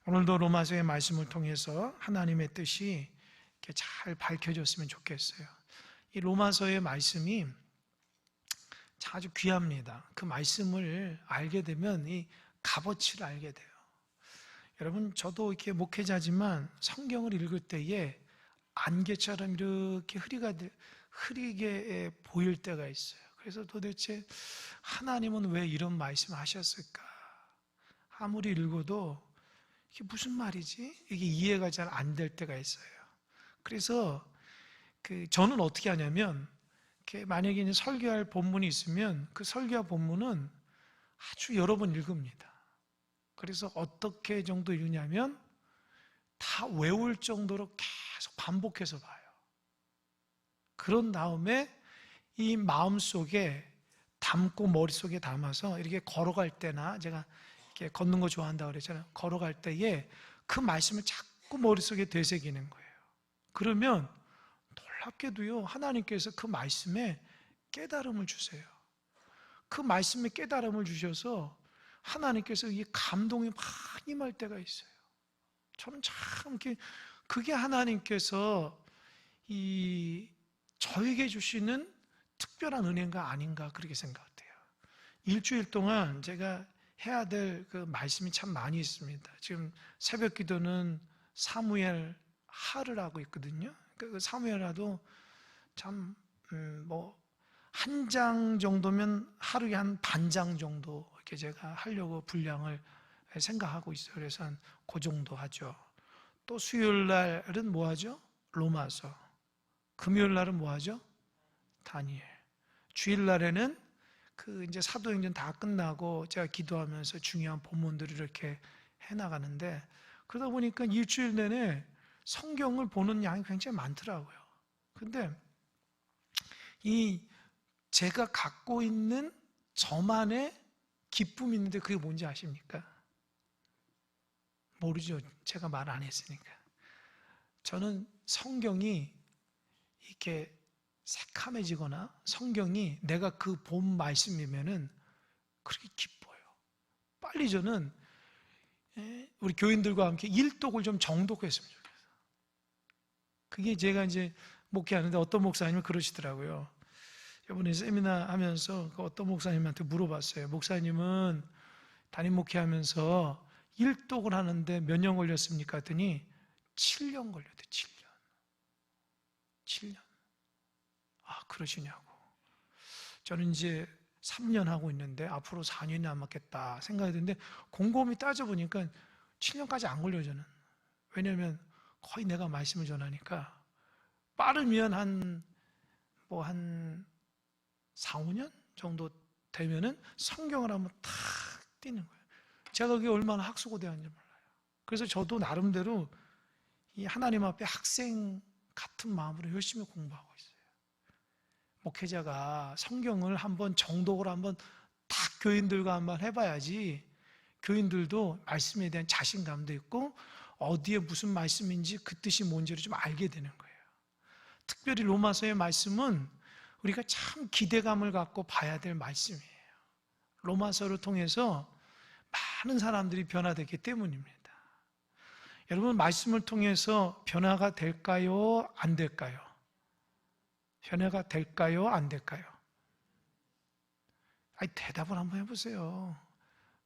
오늘도 로마서의 말씀을 통해서 하나님의 뜻이 이렇게 잘 밝혀졌으면 좋겠어요. 이 로마서의 말씀이 아주 귀합니다. 그 말씀을 알게 되면 이 값어치를 알게 돼요. 여러분, 저도 이렇게 목회자지만 성경을 읽을 때에 안개처럼 이렇게 흐리게 보일 때가 있어요. 그래서 도대체 하나님은 왜 이런 말씀을 하셨을까? 아무리 읽어도 이게 무슨 말이지? 이게 이해가 잘 안 될 때가 있어요. 그래서 저는 어떻게 하냐면, 만약에 이제 설교할 본문이 있으면 그 설교할 본문은 아주 여러 번 읽습니다. 그래서 어떻게 정도 읽냐면 다 외울 정도로 계속 반복해서 봐요. 그런 다음에 이 마음속에 담고 머릿속에 담아서 이렇게 걸어갈 때나, 제가 이렇게 걷는 거 좋아한다고 그랬잖아요. 걸어갈 때에 그 말씀을 자꾸 머릿속에 되새기는 거예요. 그러면 놀랍게도요, 하나님께서 그 말씀에 깨달음을 주세요. 그 말씀에 깨달음을 주셔서 하나님께서 이 감동이 막 임할 때가 있어요. 저는 참 그게 하나님께서 저에게 주시는 특별한 은혜가 아닌가, 그렇게 생각돼요. 일주일 동안 제가 해야 될 그 말씀이 참 많이 있습니다. 지금 새벽 기도는 사무엘 하루라고 있거든요. 그 사무엘하도 참 한 장 정도면 하루에 한 반 장 정도 이렇게 제가 하려고 분량을 생각하고 있어요. 그래서 한 그 정도 하죠. 또 수요일 날은 뭐 하죠? 로마서. 금요일 날은 뭐 하죠? 다니엘. 주일 날에는 이제 사도행전 다 끝나고 제가 기도하면서 중요한 본문들을 이렇게 해나가는데, 그러다 보니까 일주일 내내 성경을 보는 양이 굉장히 많더라고요. 근데 제가 갖고 있는 저만의 기쁨이 있는데 그게 뭔지 아십니까? 모르죠. 제가 말 안 했으니까. 저는 성경이 이렇게 새카매지거나 성경이 내가 그 본 말씀이면은 그렇게 기뻐요. 빨리 저는 우리 교인들과 함께 일독을 좀 정독했으면 좋겠어요. 그게 제가 이제 목회하는데 어떤 목사님은 그러시더라고요. 이번에 세미나 하면서 어떤 목사님한테 물어봤어요. 목사님은 담임 목회하면서 일독을 하는데 몇 년 걸렸습니까? 했더니 7년 걸렸대요. 7년. 아, 그러시냐고. 저는 이제 3년 하고 있는데 앞으로 4년이 남았겠다 생각이 드는데, 곰곰이 따져보니까 7년까지 안 걸려요, 저는. 왜냐하면 거의 내가 말씀을 전하니까 빠르면 한 4, 5년 정도 되면은 성경을 한번 탁 띄는 거예요. 제가 그게 얼마나 학수고대한지 몰라요. 그래서 저도 나름대로 이 하나님 앞에 학생 같은 마음으로 열심히 공부하고 있어요. 목회자가 성경을 한번 정독을 한번 딱 교인들과 한번 해봐야지 교인들도 말씀에 대한 자신감도 있고 어디에 무슨 말씀인지 그 뜻이 뭔지를 좀 알게 되는 거예요. 특별히 로마서의 말씀은 우리가 참 기대감을 갖고 봐야 될 말씀이에요. 로마서를 통해서 많은 사람들이 변화됐기 때문입니다. 여러분, 말씀을 통해서 변화가 될까요? 안 될까요? 변화가 될까요? 안 될까요? 대답을 한번 해보세요.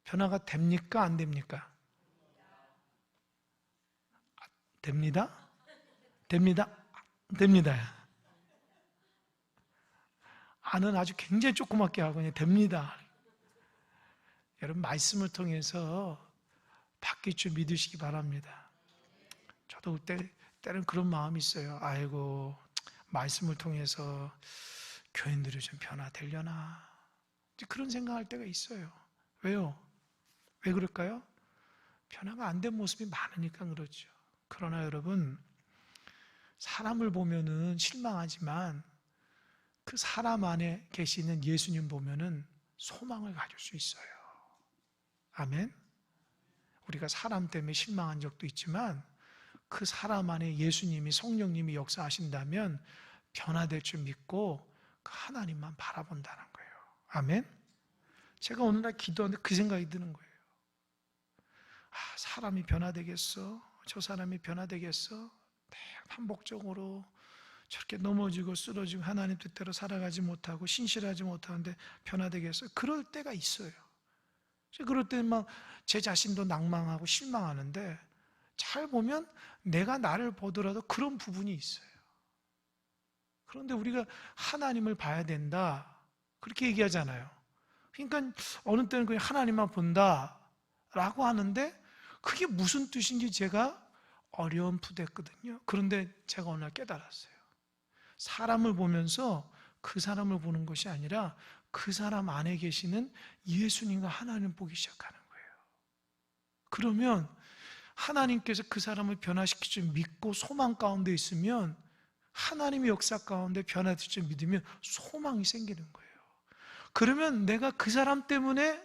변화가 됩니까? 안 됩니까? 됩니다? 됩니다? 됩니다. 안은 아주 굉장히 조그맣게 하고 그냥 됩니다. 여러분, 말씀을 통해서 바뀔 줄 믿으시기 바랍니다. 저도 때는 그런 마음이 있어요. 아이고, 말씀을 통해서 교인들이 좀 변화되려나, 그런 생각할 때가 있어요. 왜요? 왜 그럴까요? 변화가 안 된 모습이 많으니까 그렇죠. 그러나 여러분, 사람을 보면은 실망하지만 그 사람 안에 계시는 예수님 보면은 소망을 가질 수 있어요. 아멘. 우리가 사람 때문에 실망한 적도 있지만 그 사람 안에 예수님이, 성령님이 역사하신다면 변화될 줄 믿고 그 하나님만 바라본다는 거예요. 아멘. 제가 오늘날 기도하는데 그 생각이 드는 거예요. 사람이 변화되겠어? 저 사람이 변화되겠어? 반복적으로 저렇게 넘어지고 쓰러지고 하나님 뜻대로 살아가지 못하고 신실하지 못하는데 변화되겠어요? 그럴 때가 있어요. 그럴 때 막 제 자신도 낭망하고 실망하는데, 잘 보면 내가 나를 보더라도 그런 부분이 있어요. 그런데 우리가 하나님을 봐야 된다, 그렇게 얘기하잖아요. 그러니까 어느 때는 그냥 하나님만 본다 라고 하는데, 그게 무슨 뜻인지 제가 어려움푸댔거든요. 그런데 제가 어느 날 깨달았어요. 사람을 보면서 그 사람을 보는 것이 아니라 그 사람 안에 계시는 예수님과 하나님을 보기 시작하는 거예요. 그러면 하나님께서 그 사람을 변화시킬 줄 믿고 소망 가운데 있으면, 하나님의 역사 가운데 변화될 줄 믿으면 소망이 생기는 거예요. 그러면 내가 그 사람 때문에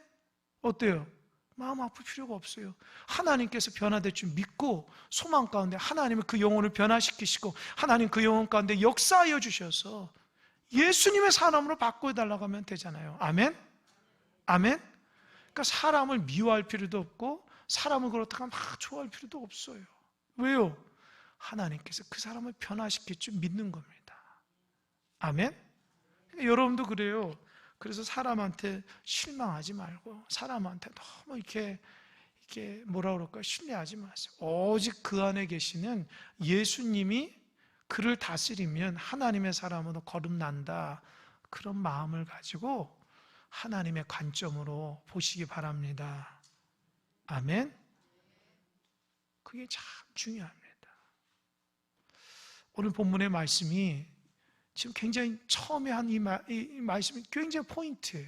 어때요? 마음 아플 필요가 없어요. 하나님께서 변화될 줄 믿고 소망 가운데 하나님은 그 영혼을 변화시키시고, 하나님 그 영혼 가운데 역사하여 주셔서 예수님의 사람으로 바꿔달라고 하면 되잖아요. 아멘? 아멘? 그러니까 사람을 미워할 필요도 없고 사람을 그렇다고 막 좋아할 필요도 없어요. 왜요? 하나님께서 그 사람을 변화시킬 줄 믿는 겁니다. 아멘? 그러니까 여러분도 그래요. 그래서 사람한테 실망하지 말고, 사람한테 너무 이렇게 뭐라 그럴까, 신뢰하지 마세요. 오직 그 안에 계시는 예수님이 그를 다스리면 하나님의 사람으로 거듭난다, 그런 마음을 가지고 하나님의 관점으로 보시기 바랍니다. 아멘? 그게 참 중요합니다. 오늘 본문의 말씀이 지금 굉장히 처음에 한 이 말씀이 굉장히 포인트예요.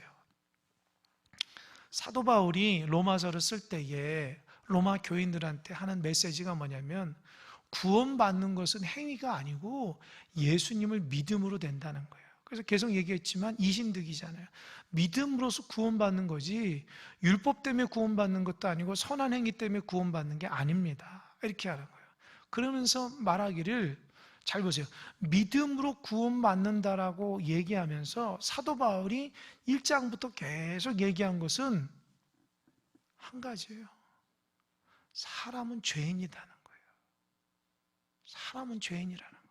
사도 바울이 로마서를 쓸 때에 로마 교인들한테 하는 메시지가 뭐냐면, 구원받는 것은 행위가 아니고 예수님을 믿음으로 된다는 거예요. 그래서 계속 얘기했지만 이신득이잖아요. 믿음으로서 구원받는 거지 율법 때문에 구원받는 것도 아니고 선한 행위 때문에 구원받는 게 아닙니다, 이렇게 하는 거예요. 그러면서 말하기를, 잘 보세요. 믿음으로 구원받는다라고 얘기하면서 사도 바울이 1장부터 계속 얘기한 것은 한 가지예요. 사람은 죄인이라는 거예요. 사람은 죄인이라는 거예요.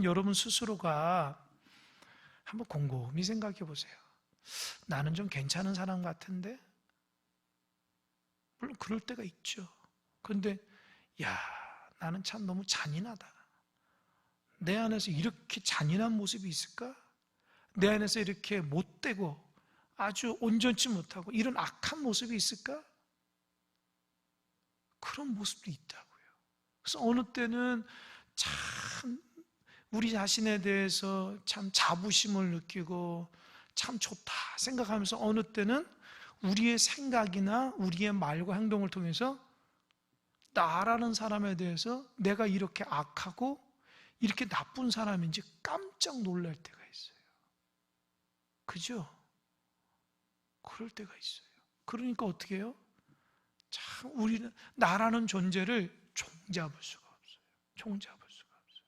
여러분 스스로가 한번 곰곰이 생각해 보세요. 나는 좀 괜찮은 사람 같은데? 물론 그럴 때가 있죠. 그런데 나는 참 너무 잔인하다. 내 안에서 이렇게 잔인한 모습이 있을까? 내 안에서 이렇게 못되고 아주 온전치 못하고 이런 악한 모습이 있을까? 그런 모습도 있다고요. 그래서 어느 때는 참 우리 자신에 대해서 참 자부심을 느끼고 참 좋다 생각하면서, 어느 때는 우리의 생각이나 우리의 말과 행동을 통해서 나라는 사람에 대해서 내가 이렇게 악하고 이렇게 나쁜 사람인지 깜짝 놀랄 때가 있어요. 그죠? 그럴 때가 있어요. 그러니까 어떻게 해요? 참 우리는 나라는 존재를 종잡을 수가 없어요. 종잡을 수가 없어요.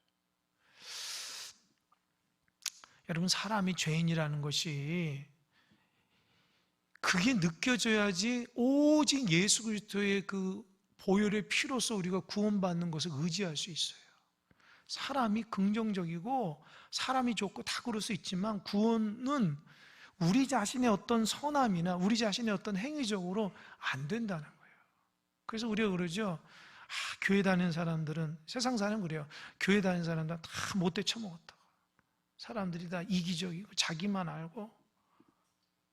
여러분, 사람이 죄인이라는 것이 그게 느껴져야지 오직 예수 그리스도의 그 보혈의 피로서 우리가 구원받는 것을 의지할 수 있어요. 사람이 긍정적이고 사람이 좋고 다 그럴 수 있지만, 구원은 우리 자신의 어떤 선함이나 우리 자신의 어떤 행위적으로 안 된다는 거예요. 그래서 우리가 그러죠. 교회 다니는 사람들은, 세상 사람은 그래요. 교회 다니는 사람들은 다 못돼 처먹었다. 사람들이 다 이기적이고 자기만 알고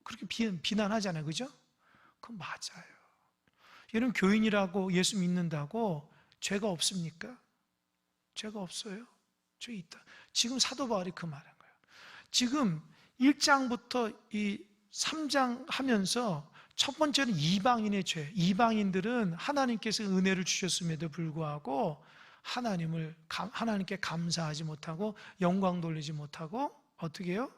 그렇게 비난하잖아요. 그죠? 그건 맞아요. 여러분, 교인이라고 예수 믿는다고 죄가 없습니까? 죄가 없어요? 죄 있다. 지금 사도 바울이 그 말한 거예요. 지금 1장부터 이 3장 하면서 첫 번째는 이방인의 죄. 이방인들은 하나님께서 은혜를 주셨음에도 불구하고 하나님께 감사하지 못하고 영광 돌리지 못하고 어떻게 해요?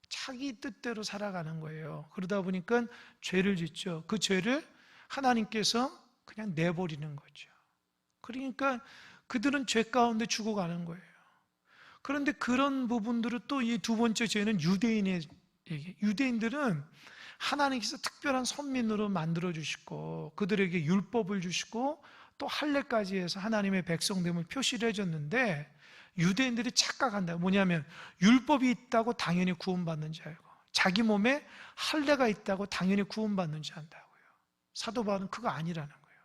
자기 뜻대로 살아가는 거예요. 그러다 보니까 죄를 짓죠. 그 죄를 하나님께서 그냥 내버리는 거죠. 그러니까 그들은 죄 가운데 죽어가는 거예요. 그런데 그런 부분들은 또 이 두 번째 죄는 유대인의 얘기. 유대인들은 하나님께서 특별한 선민으로 만들어 주시고 그들에게 율법을 주시고 또 할례까지 해서 하나님의 백성됨을 표시를 해줬는데 유대인들이 착각한다. 뭐냐면 율법이 있다고 당연히 구원받는 줄 알고 자기 몸에 할례가 있다고 당연히 구원받는 줄 안다고요. 사도 바울은 그거 아니라는 거예요.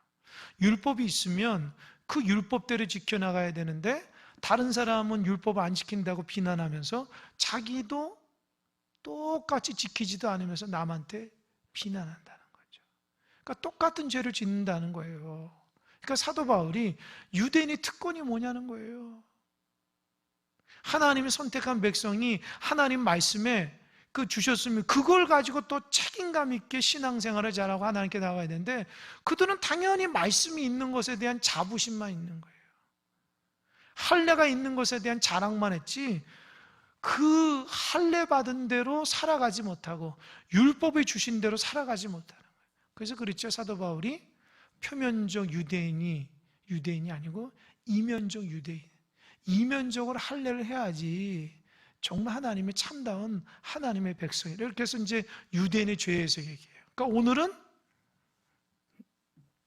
율법이 있으면 그 율법대로 지켜나가야 되는데 다른 사람은 율법 안 지킨다고 비난하면서 자기도 똑같이 지키지도 않으면서 남한테 비난한다는 거죠. 그러니까 똑같은 죄를 짓는다는 거예요. 그러니까 사도 바울이 유대인의 특권이 뭐냐는 거예요. 하나님이 선택한 백성이 하나님 말씀에 주셨으면 그걸 가지고 또 책임감 있게 신앙생활을 잘하고 하나님께 나가야 되는데 그들은 당연히 말씀이 있는 것에 대한 자부심만 있는 거예요. 할례가 있는 것에 대한 자랑만 했지 그 할례 받은 대로 살아가지 못하고 율법이 주신 대로 살아가지 못하는 거예요. 그래서 그렇죠. 사도 바울이 표면적 유대인이 아니고 이면적 유대인, 이면적으로 할례를 해야지 정말 하나님의 참다운 하나님의 백성이에요. 이렇게 해서 이제 유대인의 죄에서 얘기해요. 그러니까 오늘은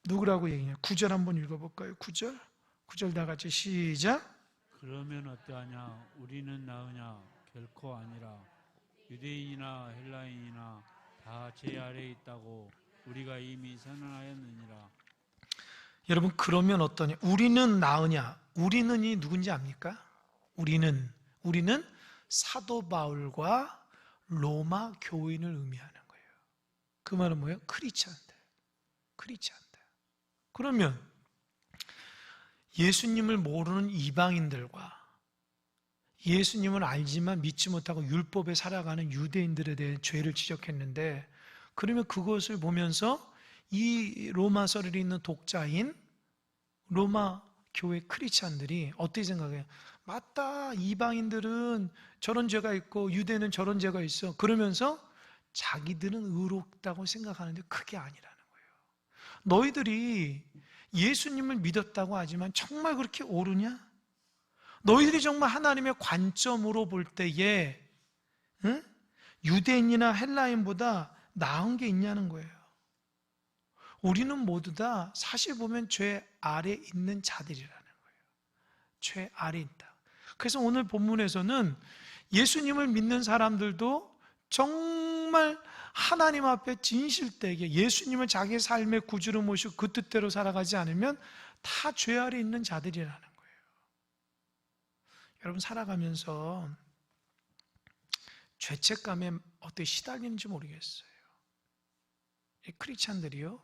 누구라고 얘기해요? 9절 한번 읽어볼까요? 9절 다 같이 시작. 그러면 어떠하냐? 우리는 나으냐? 결코 아니라. 유대인이나 헬라인이나 다 제 아래에 있다고 우리가 이미 선언하였느니라. 여러분, 그러면 어떠냐? 우리는 나으냐? 우리는이 누군지 압니까? 우리는 사도 바울과 로마 교인을 의미하는 거예요. 그 말은 뭐예요? 크리스찬들. 그러면 예수님을 모르는 이방인들과 예수님을 알지만 믿지 못하고 율법에 살아가는 유대인들에 대한 죄를 지적했는데 그러면 그것을 보면서 이 로마서를 읽는 독자인 로마 교회 크리스찬들이 어떻게 생각해요? 맞다, 이방인들은 저런 죄가 있고 유대는 저런 죄가 있어. 그러면서 자기들은 의롭다고 생각하는데 그게 아니라는 거예요. 너희들이 예수님을 믿었다고 하지만 정말 그렇게 옳으냐? 너희들이 정말 하나님의 관점으로 볼 때에 유대인이나 헬라인보다 나은 게 있냐는 거예요. 우리는 모두 다 사실 보면 죄 아래 있는 자들이라는 거예요. 죄 아래 있다. 그래서 오늘 본문에서는 예수님을 믿는 사람들도 정말 하나님 앞에 진실되게 예수님을 자기의 삶의 구주로 모시고 그 뜻대로 살아가지 않으면 다 죄 아래 있는 자들이라는 거예요. 여러분, 살아가면서 죄책감에 어떻게 시달리는지 모르겠어요. 이 크리스찬들이요,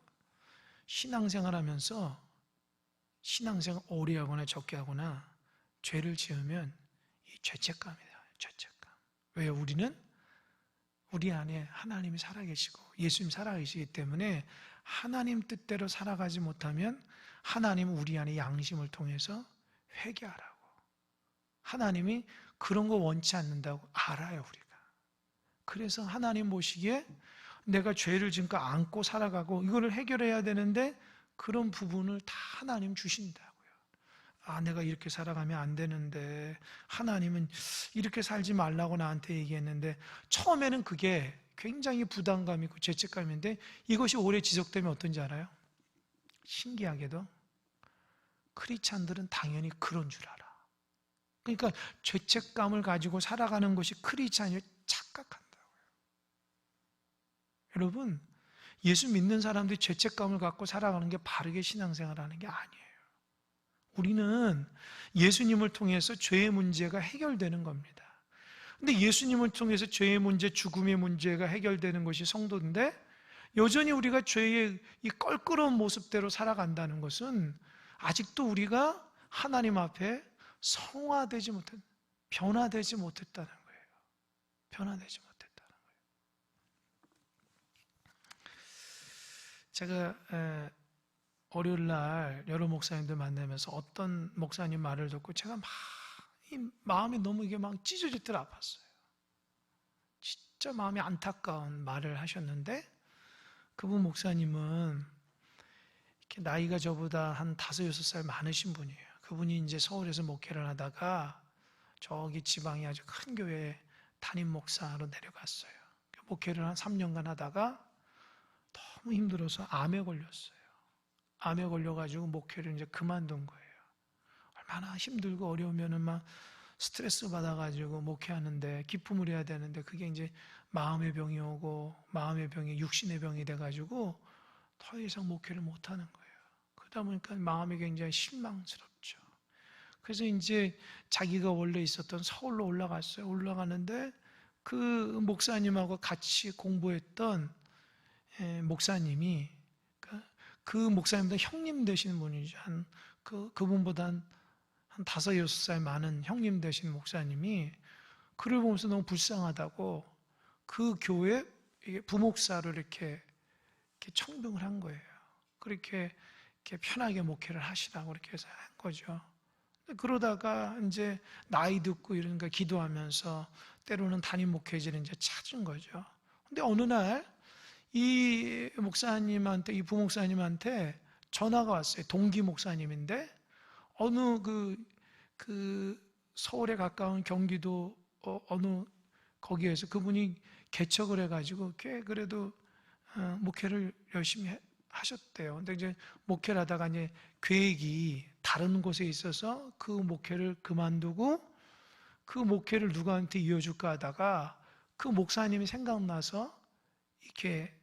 신앙생활 하면서 신앙생활 오래 하거나 적게 하거나 죄를 지으면 이 죄책감이다. 죄책감. 왜요? 우리 안에 하나님이 살아계시고 예수님 살아계시기 때문에 하나님 뜻대로 살아가지 못하면 하나님은 우리 안에 양심을 통해서 회개하라고, 하나님이 그런 거 원치 않는다고 알아요, 우리가. 그래서 하나님 보시기에 내가 죄를 지금 안고 살아가고 이거를 해결해야 되는데 그런 부분을 다 하나님 주신다고요. 아, 내가 이렇게 살아가면 안 되는데 하나님은 이렇게 살지 말라고 나한테 얘기했는데 처음에는 그게 굉장히 부담감 있고 죄책감인데 이것이 오래 지속되면 어떤지 알아요? 신기하게도 크리스찬들은 당연히 그런 줄 알아. 그러니까 죄책감을 가지고 살아가는 것이 크리스찬이 착각한다고요. 여러분, 예수 믿는 사람들이 죄책감을 갖고 살아가는 게 바르게 신앙생활하는 게 아니에요. 우리는 예수님을 통해서 죄의 문제가 해결되는 겁니다. 근데 예수님을 통해서 죄의 문제, 죽음의 문제가 해결되는 것이 성도인데 여전히 우리가 죄의 이 껄끄러운 모습대로 살아간다는 것은 아직도 우리가 하나님 앞에 성화되지 못한, 변화되지 못했다는 거예요. 변화되지 못했다는 거예요. 제가 월요일 날 여러 목사님들 만나면서 어떤 목사님 말을 듣고 제가 막 이 마음이 너무 이게 막 찢어지도록 아팠어요. 진짜 마음이 안타까운 말을 하셨는데 그분 목사님은 이렇게 나이가 저보다 한 5-6살 많으신 분이에요. 그분이 이제 서울에서 목회를 하다가 저기 지방에 아주 큰 교회 담임 목사로 내려갔어요. 목회를 한 3년간 하다가 너무 힘들어서 암에 걸렸어요. 암에 걸려가지고 목회를 이제 그만둔 거예요. 얼마나 힘들고 어려우면은 막 스트레스 받아가지고 목회하는데, 기쁨을 해야 되는데, 그게 이제 마음의 병이 오고, 마음의 병이 육신의 병이 돼가지고 더 이상 목회를 못하는 거예요. 그러다 보니까 마음이 굉장히 실망스럽죠. 그래서 이제 자기가 원래 있었던 서울로 올라갔어요. 올라가는데 그 목사님하고 같이 공부했던 목사님이, 그 목사님보다 형님 되신 분이죠. 그분보다 한 5, 6살 많은 형님 되신 목사님이 그를 보면서 너무 불쌍하다고 그 교회 부목사를 이렇게 청빙을 한 거예요. 그렇게 편하게 목회를 하시라고 이렇게 해서 한 거죠. 그러다가 이제 나이 듣고 이러니까 기도하면서 때로는 담임 목회자를 이제 찾은 거죠. 근데 어느 날 이 목사님한테, 이 부목사님한테 전화가 왔어요. 동기 목사님인데 어느 그 서울에 가까운 경기도 어느 거기에서 그분이 개척을 해가지고 꽤 그래도 목회를 열심히 하셨대요. 근데 이제 목회를 하다가 이제 계획이 다른 곳에 있어서 그 목회를 그만두고 그 목회를 누구한테 이어줄까 하다가 그 목사님이 생각나서 이렇게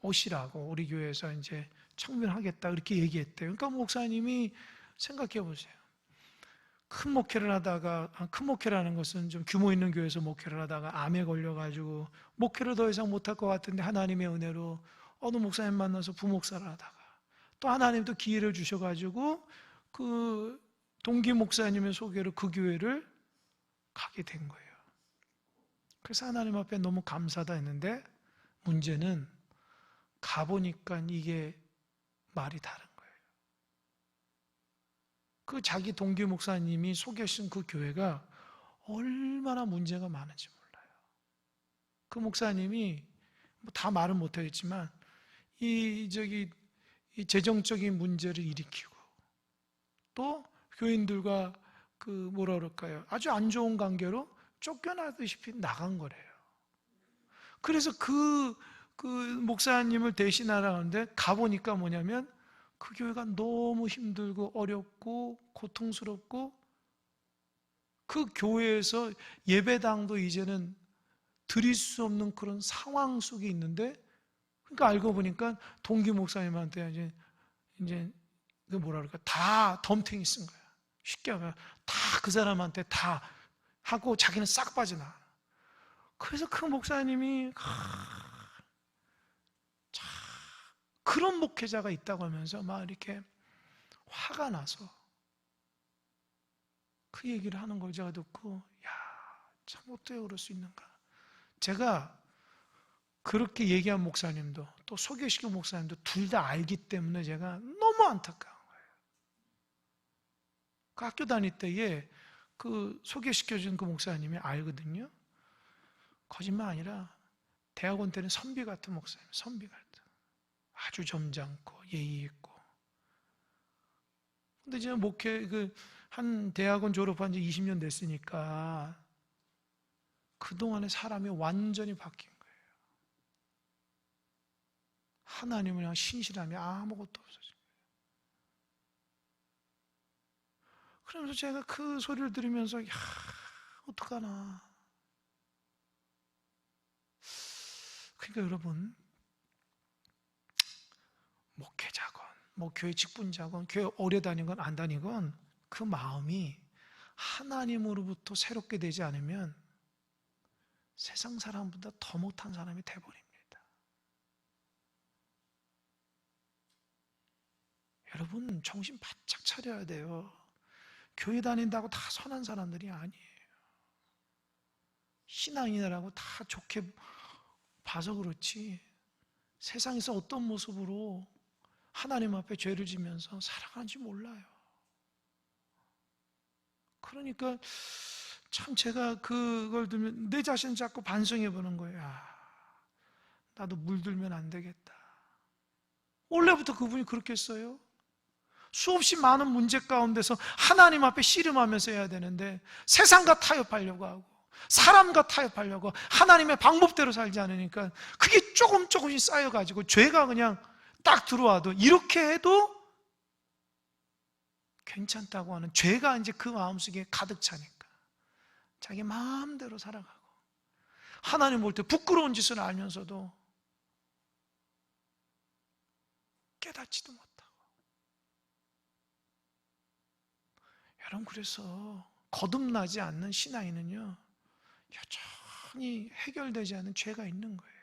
오시라고 우리 교회에서 이제 청빙하겠다 그렇게 얘기했대요. 그러니까 목사님이 생각해 보세요. 큰 목회를 하다가, 큰 목회라는 것은 좀 규모 있는 교회에서 목회를 하다가 암에 걸려가지고 목회를 더 이상 못할 것 같은데 하나님의 은혜로 어느 목사님 만나서 부목사를 하다가 또 하나님도 기회를 주셔가지고 그 동기 목사님의 소개로 그 교회를 가게 된 거예요. 그래서 하나님 앞에 너무 감사하다 했는데 문제는 가보니까 이게 말이 다른 거예요. 그 자기 동기 목사님이 소개하신 그 교회가 얼마나 문제가 많은지 몰라요. 그 목사님이 다 말은 못하겠지만 이 재정적인 문제를 일으키고 또 교인들과 뭐라 그럴까요? 아주 안 좋은 관계로 쫓겨나듯이 나간 거래요. 그래서 그 목사님을 대신하라는데 가보니까 뭐냐면 그 교회가 너무 힘들고 어렵고 고통스럽고 그 교회에서 예배당도 이제는 드릴 수 없는 그런 상황 속에 있는데, 그러니까 알고 보니까 동기 목사님한테 이제 뭐라 그럴까, 다 덤탱이 쓴 거야. 쉽게 하면 다 그 사람한테 다 하고 자기는 싹 빠져나. 그래서 그 목사님이 그런 목회자가 있다고 하면서 막 이렇게 화가 나서 그 얘기를 하는 걸 제가 듣고, 야, 참 어떻게 그럴 수 있는가. 제가 그렇게 얘기한 목사님도 또 소개시킨 목사님도 둘 다 알기 때문에 제가 너무 안타까운 거예요. 그 학교 다닐 때에 그 소개시켜준 그 목사님이 알거든요. 거짓말 아니라 대학원 때는 선비 같은 목사님, 선비 같은. 아주 점잖고 예의 있고. 근데 제가 목회 한 대학원 졸업한 지 20년 됐으니까 그동안에 사람이 완전히 바뀐 거예요. 하나님을 향한 신실함이 아무것도 없어진 거예요. 그러면서 제가 그 소리를 들으면서, 야, 어떡하나. 그러니까 여러분, 목회자건, 교회 직분자건, 교회 오래 다니건 안 다니건 그 마음이 하나님으로부터 새롭게 되지 않으면 세상 사람보다 더 못한 사람이 돼버립니다. 여러분, 정신 바짝 차려야 돼요. 교회 다닌다고 다 선한 사람들이 아니에요. 신앙이라고 다 좋게 봐서 그렇지 세상에서 어떤 모습으로 하나님 앞에 죄를 지면서 살아가는지 몰라요. 그러니까 참 제가 그걸 들으면 내 자신을 자꾸 반성해 보는 거예요. 나도 물들면 안 되겠다. 원래부터 그분이 그렇게 했어요. 수없이 많은 문제 가운데서 하나님 앞에 씨름하면서 해야 되는데 세상과 타협하려고 하고 사람과 타협하려고 하나님의 방법대로 살지 않으니까 그게 조금씩 쌓여가지고 죄가 그냥 딱 들어와도 이렇게 해도 괜찮다고 하는 죄가 이제 그 마음속에 가득 차니까 자기 마음대로 살아가고 하나님 볼 때 부끄러운 짓을 알면서도 깨닫지도 못하고. 여러분, 그래서 거듭나지 않는 신앙인은요 여전히 해결되지 않은 죄가 있는 거예요.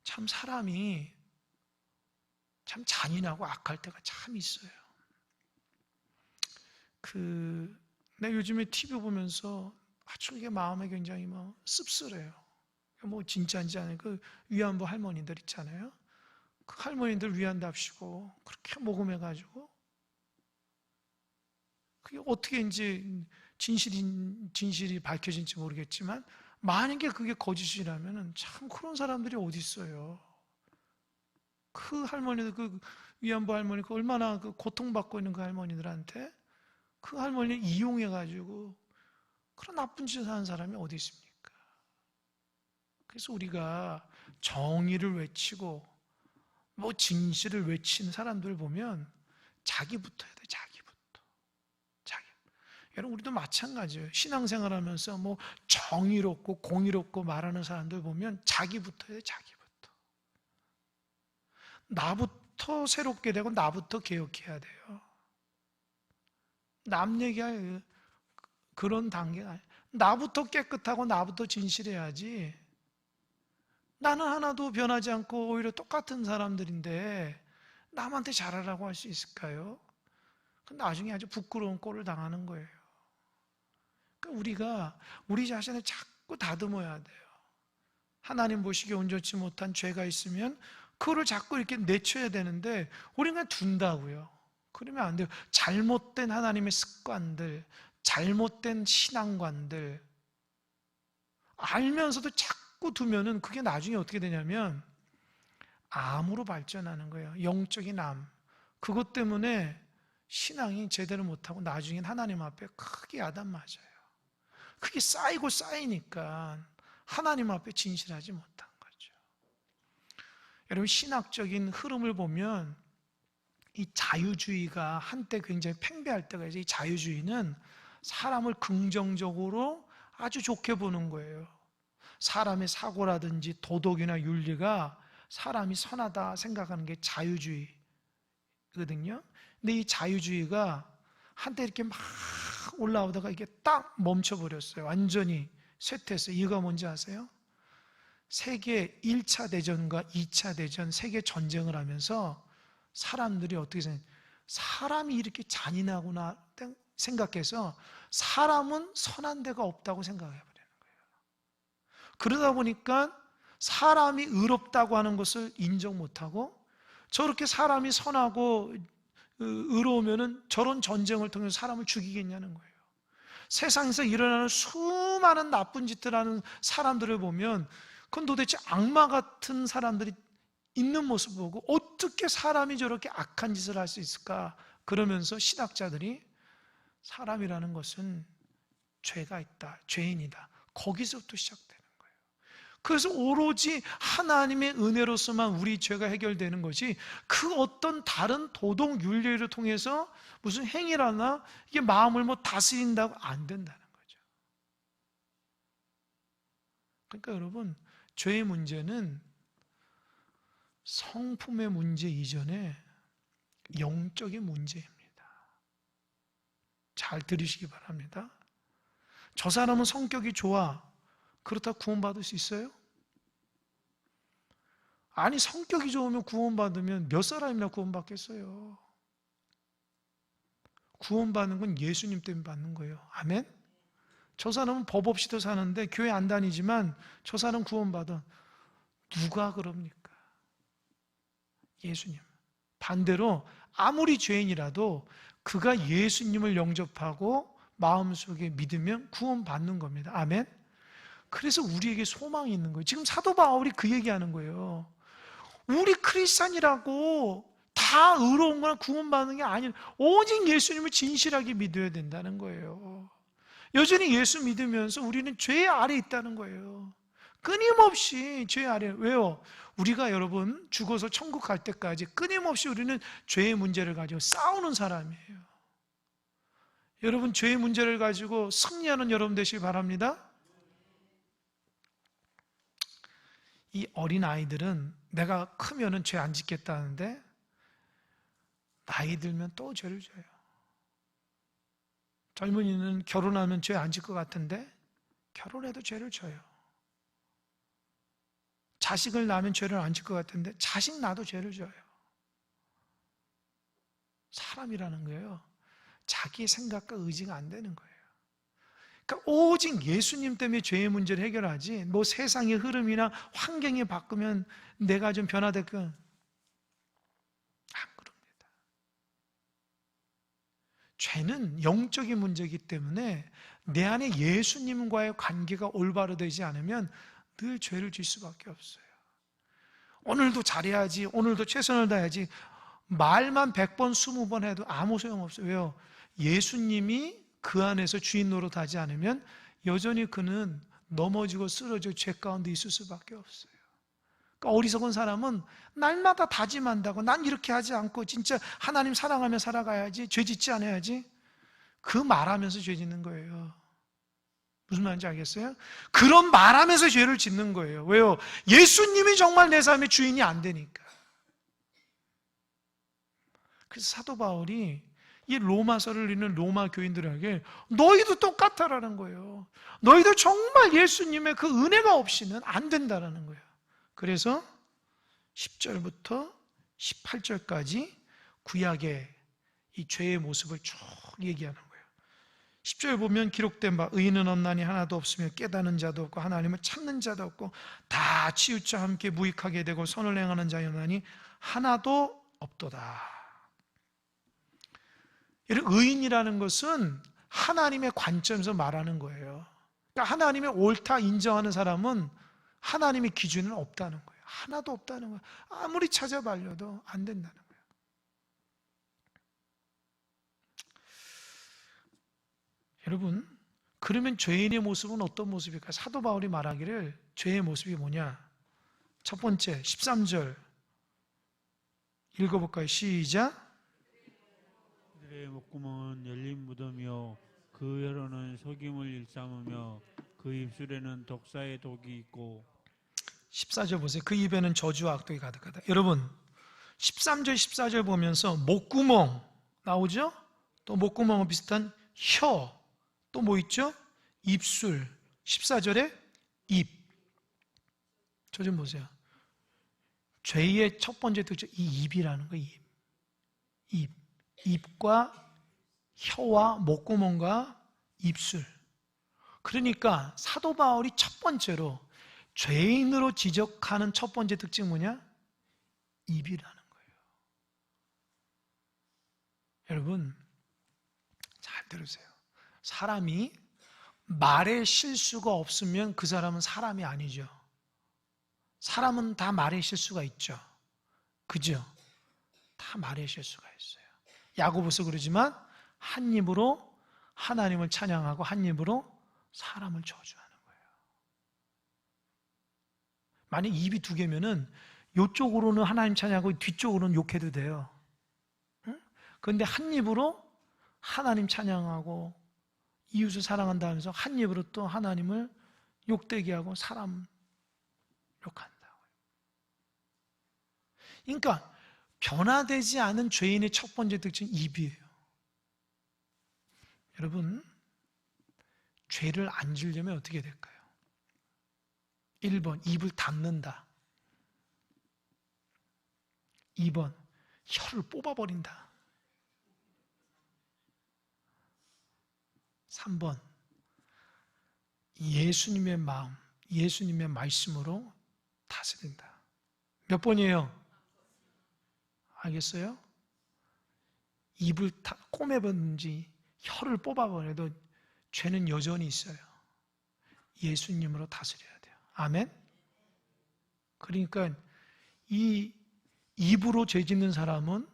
참 사람이 참 잔인하고 악할 때가 참 있어요. 내가 요즘에 TV 보면서 아주 이게 마음에 굉장히 막 씁쓸해요. 뭐 진짜인지 아닌 그 위안부 할머니들 있잖아요. 그 할머니들 위안답시고 그렇게 모금해가지고 그게 어떻게 이제 진실이 밝혀진지 모르겠지만 만약에 그게 거짓이라면 참 그런 사람들이 어디 있어요. 그 할머니들, 그 위안부 할머니, 그 얼마나 그 고통받고 있는 그 할머니들한테 그 할머니를 이용해가지고 그런 나쁜 짓을 하는 사람이 어디 있습니까? 그래서 우리가 정의를 외치고 뭐 진실을 외치는 사람들 보면 자기부터 해야 돼, 자기부터. 여러분, 우리도 마찬가지예요. 신앙생활 하면서 뭐 정의롭고 공의롭고 말하는 사람들 보면 자기부터 해야 돼, 자기부터. 나부터 새롭게 되고 나부터 개혁해야 돼요. 남 얘기할 그런 단계가 아니에요. 나부터 깨끗하고 나부터 진실해야지. 나는 하나도 변하지 않고 오히려 똑같은 사람들인데 남한테 잘하라고 할 수 있을까요? 나중에 아주 부끄러운 꼴을 당하는 거예요. 그러니까 우리가 우리 자신을 자꾸 다듬어야 돼요. 하나님 보시기에 온전치 못한 죄가 있으면 그거를 자꾸 이렇게 내쳐야 되는데 우리는 그냥 둔다고요. 그러면 안 돼요. 잘못된 하나님의 습관들, 잘못된 신앙관들 알면서도 자꾸 두면은 그게 나중에 어떻게 되냐면 암으로 발전하는 거예요. 영적인 암. 그것 때문에 신앙이 제대로 못하고 나중엔 하나님 앞에 크게 야단 맞아요. 그게 쌓이고 쌓이니까 하나님 앞에 진실하지 못한 거죠. 여러분, 신학적인 흐름을 보면 이 자유주의가 한때 굉장히 팽배할 때가 있어요. 이 자유주의는 사람을 긍정적으로 아주 좋게 보는 거예요. 사람의 사고라든지 도덕이나 윤리가 사람이 선하다 생각하는 게 자유주의거든요. 근데 이 자유주의가 한때 이렇게 막 올라오다가 이게 딱 멈춰버렸어요. 완전히 쇠퇴했어요. 이유가 뭔지 아세요? 세계 1차 대전과 2차 대전, 세계 전쟁을 하면서 사람들이 어떻게 생각해요? 사람이 이렇게 잔인하구나 생각해서 사람은 선한 데가 없다고 생각해버리는 거예요. 그러다 보니까 사람이 의롭다고 하는 것을 인정 못하고 저렇게 사람이 선하고 의로우면은 저런 전쟁을 통해서 사람을 죽이겠냐는 거예요. 세상에서 일어나는 수많은 나쁜 짓을 하는 사람들을 보면 그건 도대체 악마 같은 사람들이 있는 모습 보고 어떻게 사람이 저렇게 악한 짓을 할 수 있을까? 그러면서 신학자들이 사람이라는 것은 죄가 있다, 죄인이다. 거기서부터 시작되는 거예요. 그래서 오로지 하나님의 은혜로서만 우리 죄가 해결되는 것이 그 어떤 다른 도덕 윤리를 통해서 무슨 행위라나 이게 마음을 뭐 다스린다고 안 된다는 거죠. 그러니까 여러분, 죄의 문제는 성품의 문제 이전에 영적인 문제입니다. 잘 들으시기 바랍니다. 저 사람은 성격이 좋아. 그렇다고 구원받을 수 있어요? 아니, 성격이 좋으면 구원받으면 몇 사람이나 구원받겠어요? 구원받는 건 예수님 때문에 받는 거예요. 아멘? 저 사람은 법 없이도 사는데 교회 안 다니지만 저 사람 구원받아. 누가 그럽니까? 예수님. 반대로 아무리 죄인이라도 그가 예수님을 영접하고 마음속에 믿으면 구원받는 겁니다. 아멘? 그래서 우리에게 소망이 있는 거예요. 지금 사도 바울이 그 얘기하는 거예요. 우리 크리스찬이라고 다 다 의로운 거나 구원받는 게 아니라 오직 예수님을 진실하게 믿어야 된다는 거예요. 여전히 예수 믿으면서 우리는 죄 아래 있다는 거예요. 끊임없이 죄 아래. 왜요? 우리가 여러분 죽어서 천국 갈 때까지 끊임없이 우리는 죄의 문제를 가지고 싸우는 사람이에요. 여러분 죄의 문제를 가지고 승리하는 여러분 되시기 바랍니다. 이 어린 아이들은 내가 크면은 죄 안 짓겠다는데 나이 들면 또 죄를 져요. 젊은이는 결혼하면 죄 안 질 것 같은데 결혼해도 죄를 져요. 자식을 낳으면 죄를 안 질 것 같은데 자식 낳아도 죄를 져요. 사람이라는 거예요. 자기의 생각과 의지가 안 되는 거예요. 그러니까 오직 예수님 때문에 죄의 문제를 해결하지 뭐 세상의 흐름이나 환경이 바꾸면 내가 좀 변화될까? 안 그럽니다. 죄는 영적인 문제이기 때문에 내 안에 예수님과의 관계가 올바로 되지 않으면 늘 죄를 질 수밖에 없어요. 오늘도 잘해야지, 오늘도 최선을 다해야지 말만 100번, 20번 해도 아무 소용없어요. 왜요? 예수님이 그 안에서 주인 노릇하지 않으면 여전히 그는 넘어지고 쓰러져 죄 가운데 있을 수밖에 없어요. 그러니까 어리석은 사람은 날마다 다짐한다고 난 이렇게 하지 않고 진짜 하나님 사랑하며 살아가야지, 죄 짓지 않아야지, 그 말하면서 죄 짓는 거예요. 무슨 말인지 알겠어요? 그런 말하면서 죄를 짓는 거예요. 왜요? 예수님이 정말 내 삶의 주인이 안 되니까. 그래서 사도 바울이 이 로마서를 읽는 로마 교인들에게 너희도 똑같다라는 거예요. 너희도 정말 예수님의 그 은혜가 없이는 안 된다라는 거예요. 그래서 10절부터 18절까지 구약의 이 죄의 모습을 쭉 얘기하는 거예요. 10절 보면 기록된 바 의인은 없나니 하나도 없으며 깨닫는 자도 없고 하나님을 찾는 자도 없고 다 치우쳐 함께 무익하게 되고 선을 행하는 자였나니 하나도 없도다. 의인이라는 것은 하나님의 관점에서 말하는 거예요. 그러니까 하나님의 옳다 인정하는 사람은 하나님의 기준은 없다는 거예요. 하나도 없다는 거예요. 아무리 찾아봐려도 안 된다는 거예요. 여러분, 그러면 죄인의 모습은 어떤 모습일까? 사도 바울이 말하기를 죄의 모습이 뭐냐? 첫 번째 13절 읽어볼까요? 시작. 그들의 목구멍은 열린 무덤이요 그 혀로는 속임을 일삼으며 그 입술에는 독사의 독이 있고. 14절 보세요. 그 입에는 저주와 악독이 가득하다. 여러분 13절 14절 보면서 목구멍 나오죠? 또 목구멍과 비슷한 혀, 또 뭐 있죠? 입술. 14절에 입. 저 좀 보세요. 죄의 첫 번째 특징, 이 입이라는 거예요. 입. 입과 혀와 목구멍과 입술. 그러니까 사도 바울이 첫 번째로 죄인으로 지적하는 첫 번째 특징은 뭐냐? 입이라는 거예요. 여러분 잘 들으세요. 사람이 말에 실수가 없으면 그 사람은 사람이 아니죠. 사람은 다 말에 실수가 있죠. 그죠? 다 말에 실수가 있어요. 야고보서 그러지만 한 입으로 하나님을 찬양하고 한 입으로 사람을 저주하는 거예요. 만약 입이 두 개면은 이쪽으로는 하나님 찬양하고 뒤쪽으로는 욕해도 돼요. 응? 그런데 한 입으로 하나님 찬양하고 이웃을 사랑한다 하면서 한 입으로 또 하나님을 욕되게 하고 사람 욕한다고요. 그러니까 변화되지 않은 죄인의 첫 번째 특징은 입이에요. 여러분, 죄를 안 지으려면 어떻게 될까요? 1번, 입을 닫는다. 2번, 혀를 뽑아버린다. 3번, 예수님의 마음, 예수님의 말씀으로 다스린다. 몇 번이에요? 알겠어요? 입을 꼬매버든지 혀를 뽑아버려도 죄는 여전히 있어요. 예수님으로 다스려야 돼요. 아멘? 그러니까 이 입으로 죄 짓는 사람은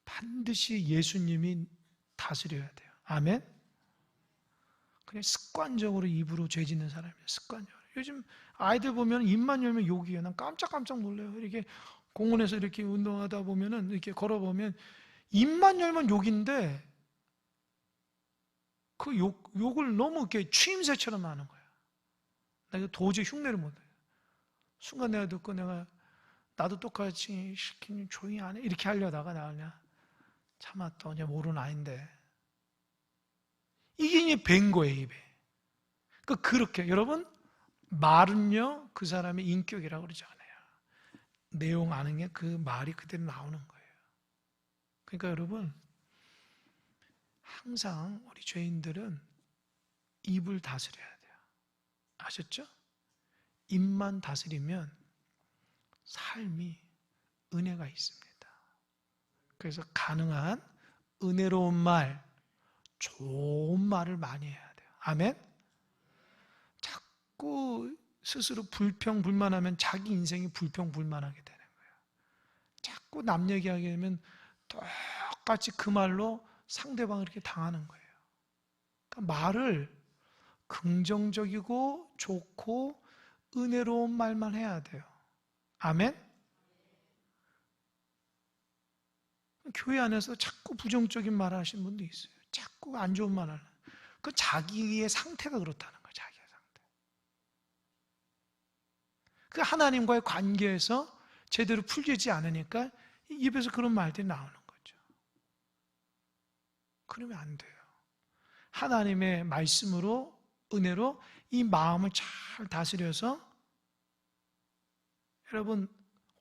반드시 예수님이 다스려야 돼요. 아멘? 그냥 습관적으로 입으로 죄 짓는 사람이에요. 습관적으로. 요즘 아이들 보면 입만 열면 욕이에요. 난 깜짝깜짝 놀라요. 이렇게 공원에서 이렇게 운동하다 보면은 이렇게 걸어보면 입만 열면 욕인데 그 욕을 너무 이렇게 추임새처럼 하는 거야. 나 이거 도저히 흉내를 못 내요. 순간 내가 듣고 나도 똑같이 시키니 조용히 안 해. 이렇게 하려다가 나 그냥 참았다. 이제 모르는 아인데. 이게 이제 밴 거예요, 입에. 그렇게. 여러분, 말은요, 그 사람의 인격이라고 그러잖아요. 내용 아는 게 그 말이 그대로 나오는 거예요. 그러니까 여러분, 항상 우리 죄인들은 입을 다스려야 돼요. 아셨죠? 입만 다스리면 삶이 은혜가 있습니다. 그래서 가능한 은혜로운 말, 좋은 말을 많이 해야 돼요. 아멘? 자꾸 스스로 불평불만하면 자기 인생이 불평불만하게 되는 거예요. 자꾸 남 얘기하게 되면 똑같이 그 말로 상대방을 이렇게 당하는 거예요. 그러니까 말을 긍정적이고 좋고 은혜로운 말만 해야 돼요. 아멘? 교회 안에서 자꾸 부정적인 말을 하시는 분도 있어요. 자꾸 안 좋은 말 하는. 그 자기의 상태가 그렇다는 거예요. 자기의 상태. 그 하나님과의 관계에서 제대로 풀리지 않으니까 입에서 그런 말들이 나오는 거죠. 그러면 안 돼요. 하나님의 말씀으로, 은혜로 이 마음을 잘 다스려서 여러분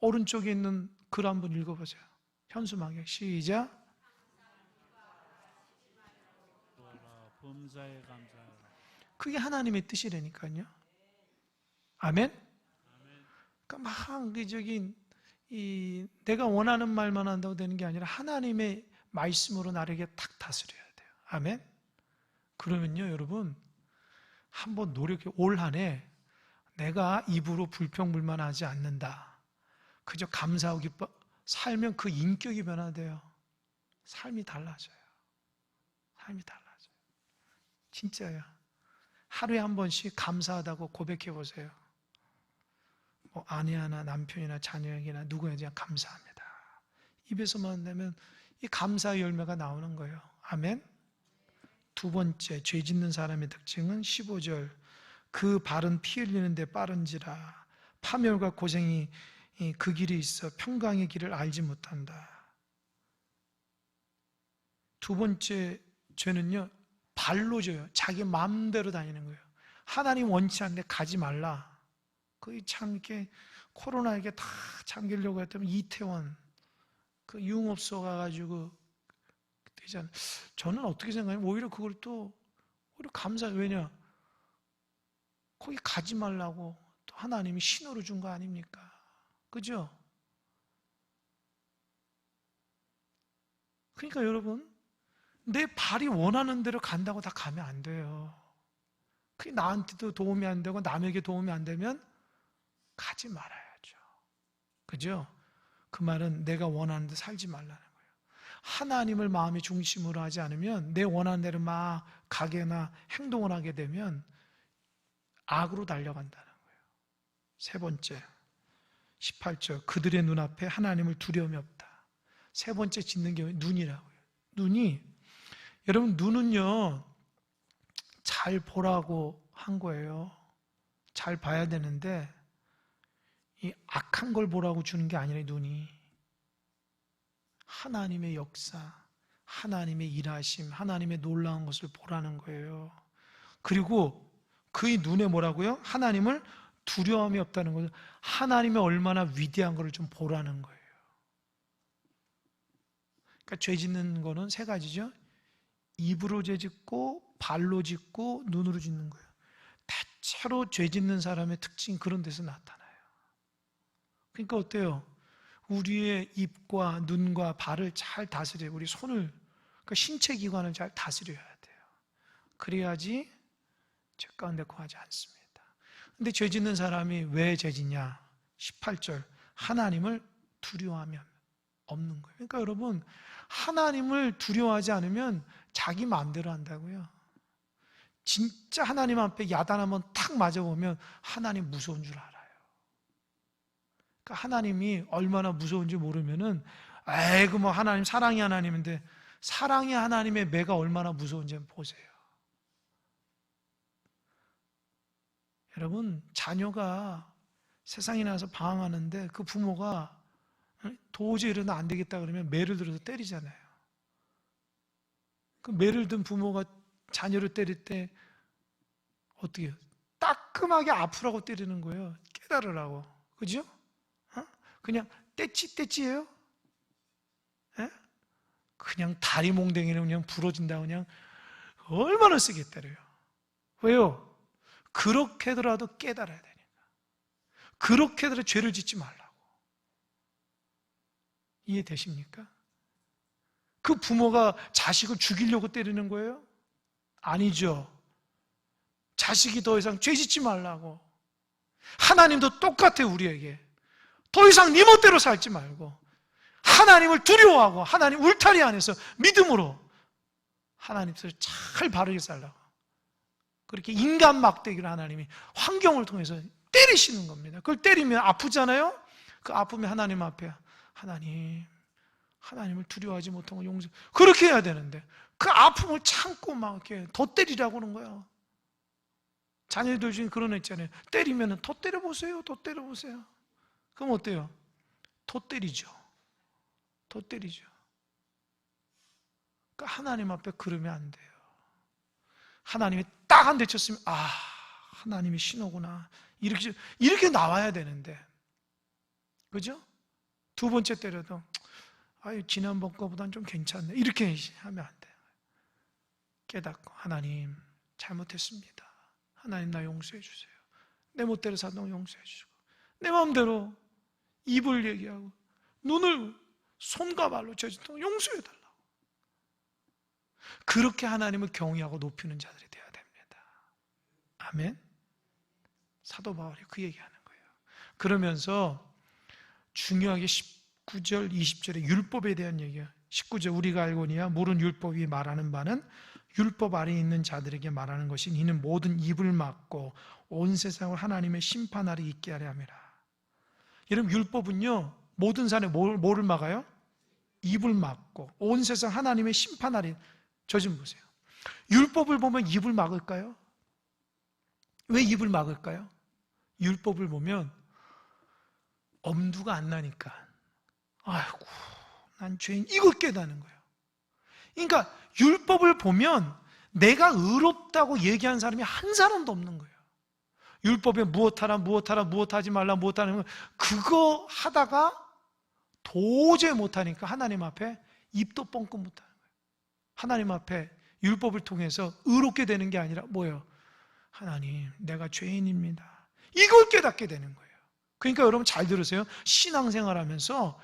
오른쪽에 있는 글 한번 읽어보세요. 현수막에 시작. 범사에 감사하라. 그게 하나님의 뜻이라니까요. 아멘? 그러니까 막 내가 원하는 말만 한다고 되는 게 아니라 하나님의 말씀으로 나에게 탁 다스려야 돼요. 아멘? 그러면요, 여러분 한번 노력해. 올 한 해 내가 입으로 불평불만하지 않는다. 그저 감사하고 기뻐 살면 그 인격이 변화돼요. 삶이 달라져요. 삶이 달라져요. 진짜요. 하루에 한 번씩 감사하다고 고백해 보세요. 뭐 아내나 남편이나 자녀에게나 누구에게 감사합니다. 입에서만 내면 이 감사의 열매가 나오는 거예요. 아멘. 두 번째, 죄 짓는 사람의 특징은 15절. 그 발은 피 흘리는 데 빠른지라 파멸과 고생이 그 길이 있어 평강의 길을 알지 못한다. 두 번째 죄는요, 발로 져요. 자기 마음대로 다니는 거예요. 하나님 원치 않는데 가지 말라. 거의 참 이렇게 코로나에게 다 잠기려고 했다면 이태원 그 유흥업소 가가지고 되잖아요. 저는 어떻게 생각하냐면 오히려 그걸 또 오히려 감사해요. 왜냐? 거기 가지 말라고 또 하나님이 신호를 준 거 아닙니까? 그죠? 그러니까 여러분, 내 발이 원하는 대로 간다고 다 가면 안 돼요. 그게 나한테도 도움이 안 되고 남에게 도움이 안 되면 가지 말아야죠. 그죠? 그 말은 내가 원하는 데 살지 말라는 거예요. 하나님을 마음의 중심으로 하지 않으면 내 원하는 대로 막 가게나 행동을 하게 되면 악으로 달려간다는 거예요. 세 번째, 18절. 그들의 눈앞에 하나님을 두려움이 없다. 세 번째 짓는 게 눈이라고요. 여러분, 눈은요, 잘 보라고 한 거예요. 잘 봐야 되는데, 이 악한 걸 보라고 주는 게 아니라 눈이 하나님의 역사, 하나님의 일하심, 하나님의 놀라운 것을 보라는 거예요. 그리고 그의 눈에 뭐라고요? 하나님을 두려움이 없다는 거죠. 하나님의 얼마나 위대한 것을 좀 보라는 거예요. 그러니까 죄 짓는 거는 세 가지죠. 입으로 죄 짓고 발로 짓고 눈으로 짓는 거예요. 대체로 죄 짓는 사람의 특징이 그런 데서 나타나요. 그러니까 어때요? 우리의 입과 눈과 발을 잘 다스려야, 우리 손을, 그러니까 신체 기관을 잘 다스려야 돼요. 그래야지 죄 가운데 거하지 않습니다. 근데 죄 짓는 사람이 왜 죄 짓냐? 18절. 하나님을 두려워하면 없는 거예요. 그러니까 여러분, 하나님을 두려워하지 않으면 자기 마음대로 한다고요. 진짜 하나님 앞에 야단 한번 탁 맞아보면 하나님 무서운 줄 알아요. 그러니까 하나님이 얼마나 무서운지 모르면은 에이그 뭐 하나님 사랑이 하나님인데 사랑이 하나님의 매가 얼마나 무서운지 한번 보세요. 여러분, 자녀가 세상에 나와서 방황하는데 그 부모가 도저히 이러다 안 되겠다 그러면 매를 들어서 때리잖아요. 그 매를 든 부모가 자녀를 때릴 때 어떻게 해요? 따끔하게 아프라고 때리는 거예요. 깨달으라고. 그죠? 그냥 떼찌떼찌예요? 그냥 다리 몽댕이는 그냥 부러진다 그냥 얼마나 세게 때려요. 왜요? 그렇게더라도 깨달아야 되니까. 그렇게더라도 죄를 짓지 말라고. 이해되십니까? 그 부모가 자식을 죽이려고 때리는 거예요? 아니죠. 자식이 더 이상 죄 짓지 말라고. 하나님도 똑같아요, 우리에게. 더 이상 네 멋대로 살지 말고 하나님을 두려워하고 하나님 울타리 안에서 믿음으로 하나님 뜻을 잘 바르게 살라고. 그렇게 인간 막대기를 하나님이 환경을 통해서 때리시는 겁니다. 그걸 때리면 아프잖아요? 그 아픔이 하나님 앞에 하나님을 두려워하지 못하고 용서. 그렇게 해야 되는데 그 아픔을 참고 막 이렇게 더 때리라고 하는 거예요. 자녀들 중에 그런 애 있잖아요. 때리면 더 때려보세요. 더 때려보세요. 그럼 어때요? 더 때리죠. 더 때리죠. 그러니까 하나님 앞에 그러면 안 돼요. 하나님이 딱 한 대 쳤으면 하나님이 신호구나. 이렇게 나와야 되는데. 그죠? 두 번째 때려도 지난번 거보단 좀 괜찮네. 이렇게 하면 안 돼요. 깨닫고 하나님 잘못했습니다. 하나님 나 용서해 주세요. 내 멋대로 사동 용서해 주시고 내 마음대로 입을 얘기하고 눈을 손과 발로 저짓도록 용서해 달라고. 그렇게 하나님을 경외하고 높이는 자들이 되어야 됩니다. 아멘. 사도 바울이 그 얘기하는 거예요. 그러면서 중요하게 19절 20절에 율법에 대한 얘기야. 19절 우리가 알거니와 모든 율법이 말하는 바는 율법 아래에 있는 자들에게 말하는 것이 이는 모든 입을 막고 온 세상을 하나님의 심판 아래 있게 하려 함이라. 여러분 율법은요 모든 사람이 뭐를 막아요? 입을 막고 온 세상 하나님의 심판 아래. 저 좀 보세요. 율법을 보면 입을 막을까요? 왜 입을 막을까요? 율법을 보면 엄두가 안 나니까 아이고 난 죄인 이걸 깨닫는 거예요. 그러니까 율법을 보면 내가 의롭다고 얘기한 사람이 한 사람도 없는 거예요. 율법에 무엇하라 무엇하라 무엇하지 말라 무엇하는 거 그거 하다가 도저히 못하니까 하나님 앞에 입도 뻥끗 못하는 거예요. 하나님 앞에 율법을 통해서 의롭게 되는 게 아니라 뭐예요? 하나님 내가 죄인입니다. 이걸 깨닫게 되는 거예요. 그러니까 여러분 잘 들으세요. 신앙생활하면서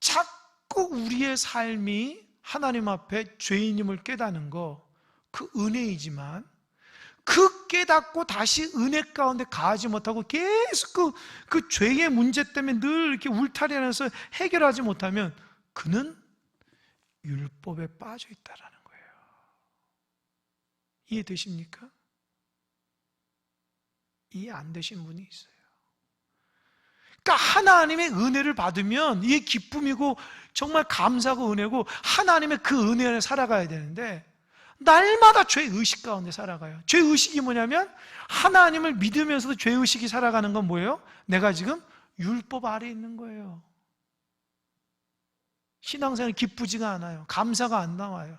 자꾸 우리의 삶이 하나님 앞에 죄인임을 깨닫는 거 그 은혜이지만 그 깨닫고 다시 은혜 가운데 가지 못하고 계속 그 죄의 문제 때문에 늘 이렇게 울타리 안에서 해결하지 못하면 그는 율법에 빠져 있다라는 거예요. 이해되십니까? 이해 안 되신 분이 있어요. 그러니까 하나님의 은혜를 받으면 이게 기쁨이고 정말 감사하고 은혜고 하나님의 그 은혜 안에 살아가야 되는데 날마다 죄의식 가운데 살아가요. 죄의식이 뭐냐면 하나님을 믿으면서도 죄의식이 살아가는 건 뭐예요? 내가 지금 율법 아래에 있는 거예요. 신앙생활이 기쁘지가 않아요. 감사가 안 나와요.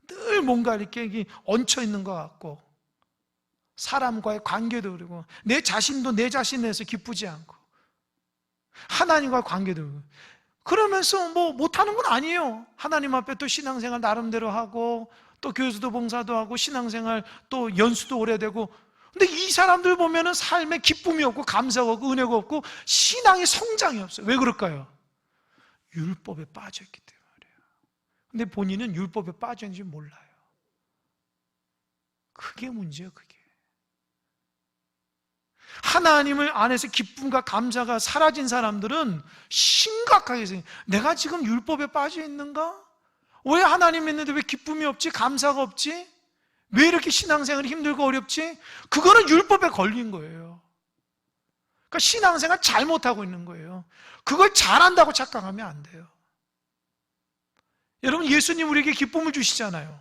늘 뭔가 이렇게 얹혀 있는 것 같고 사람과의 관계도 그러고 내 자신도 내 자신에서 기쁘지 않고 하나님과의 관계도 그러고 그러면서 뭐 못하는 건 아니에요. 하나님 앞에 또 신앙생활 나름대로 하고 또 교수도 봉사도 하고 신앙생활 또 연수도 오래되고 근데 이 사람들 보면은 삶에 기쁨이 없고 감사가 없고 은혜가 없고 신앙의 성장이 없어요. 왜 그럴까요? 율법에 빠져있기 때문이에요. 근데 본인은 율법에 빠져있는지 몰라요. 그게 문제예요. 그게 하나님을 안에서 기쁨과 감사가 사라진 사람들은 심각하게 생각해요. 내가 지금 율법에 빠져 있는가? 왜 하나님 믿는데 왜 기쁨이 없지? 감사가 없지? 왜 이렇게 신앙생활이 힘들고 어렵지? 그거는 율법에 걸린 거예요. 그러니까 신앙생활 잘못하고 있는 거예요. 그걸 잘한다고 착각하면 안 돼요. 여러분, 예수님 우리에게 기쁨을 주시잖아요.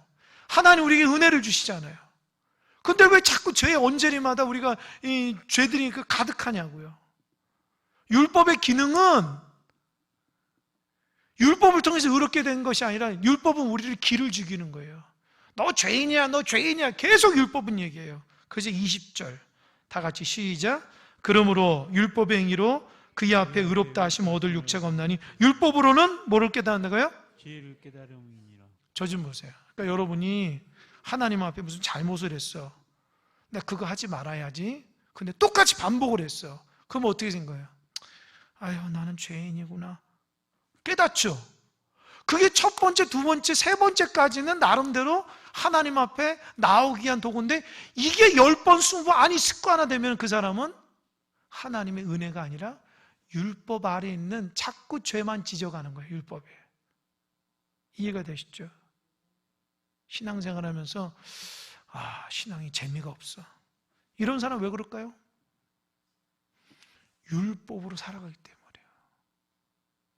하나님 우리에게 은혜를 주시잖아요. 근데 왜 자꾸 죄의 언저리마다 우리가 이 죄들이 가득하냐고요. 율법의 기능은 율법을 통해서 의롭게 된 것이 아니라 율법은 우리를 기를 죽이는 거예요. 너 죄인이야, 너 죄인이야. 계속 율법은 얘기해요. 그래서 20절 다 같이 시작. 그러므로 율법의 행위로 그의 앞에 의롭다 하심 얻을 육체가 없나니 율법으로는 뭐를 깨닫는다고요? 지혜를 깨달음이니라. 저 좀 보세요. 그러니까 여러분이 하나님 앞에 무슨 잘못을 했어. 내가 그거 하지 말아야지. 근데 똑같이 반복을 했어. 그럼 어떻게 된 거예요? 아유, 나는 죄인이구나. 깨닫죠? 그게 첫 번째, 두 번째, 세 번째까지는 나름대로 하나님 앞에 나오기 위한 도구인데 이게 10번, 20번 아니 습관화되면 그 사람은 하나님의 은혜가 아니라 율법 아래에 있는 자꾸 죄만 지져가는 거예요. 율법에. 이해가 되시죠? 신앙생활 하면서 신앙이 재미가 없어. 이런 사람 왜 그럴까요? 율법으로 살아가기 때문이에요.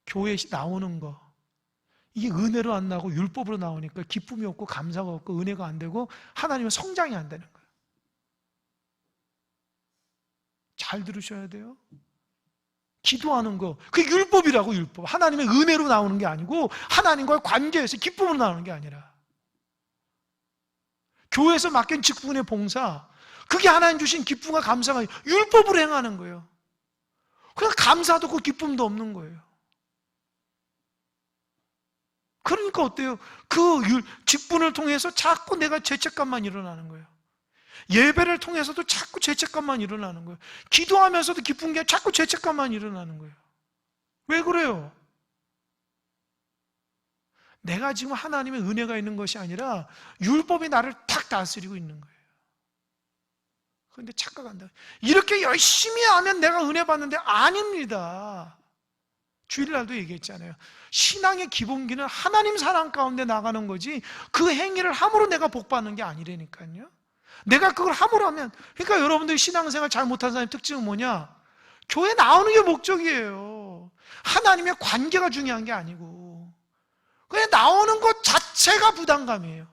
교회에 나오는 거 이게 은혜로 안 나오고 율법으로 나오니까 기쁨이 없고 감사가 없고 은혜가 안 되고 하나님의 성장이 안 되는 거예요. 잘 들으셔야 돼요. 기도하는 거 그게 율법이라고. 율법 하나님의 은혜로 나오는 게 아니고 하나님과의 관계에서 기쁨으로 나오는 게 아니라 교회에서 맡긴 직분의 봉사 그게 하나님 주신 기쁨과 감사가 율법으로 행하는 거예요. 그냥 감사도 없고 기쁨도 없는 거예요. 그러니까 어때요? 그 직분을 통해서 자꾸 내가 죄책감만 일어나는 거예요. 예배를 통해서도 자꾸 죄책감만 일어나는 거예요. 기도하면서도 기쁜 게 자꾸 죄책감만 일어나는 거예요. 왜 그래요? 내가 지금 하나님의 은혜가 있는 것이 아니라 율법이 나를 탁 다스리고 있는 거예요. 그런데 착각한다. 이렇게 열심히 하면 내가 은혜 받는데 아닙니다. 주일날도 얘기했잖아요. 신앙의 기본기는 하나님 사랑 가운데 나가는 거지 그 행위를 함으로 내가 복 받는 게 아니라니까요. 내가 그걸 함으로 하면 그러니까 여러분들이 신앙생활 잘 못한 사람의 특징은 뭐냐? 교회 나오는 게 목적이에요. 하나님의 관계가 중요한 게 아니고 그냥 나오는 것 자체가 부담감이에요.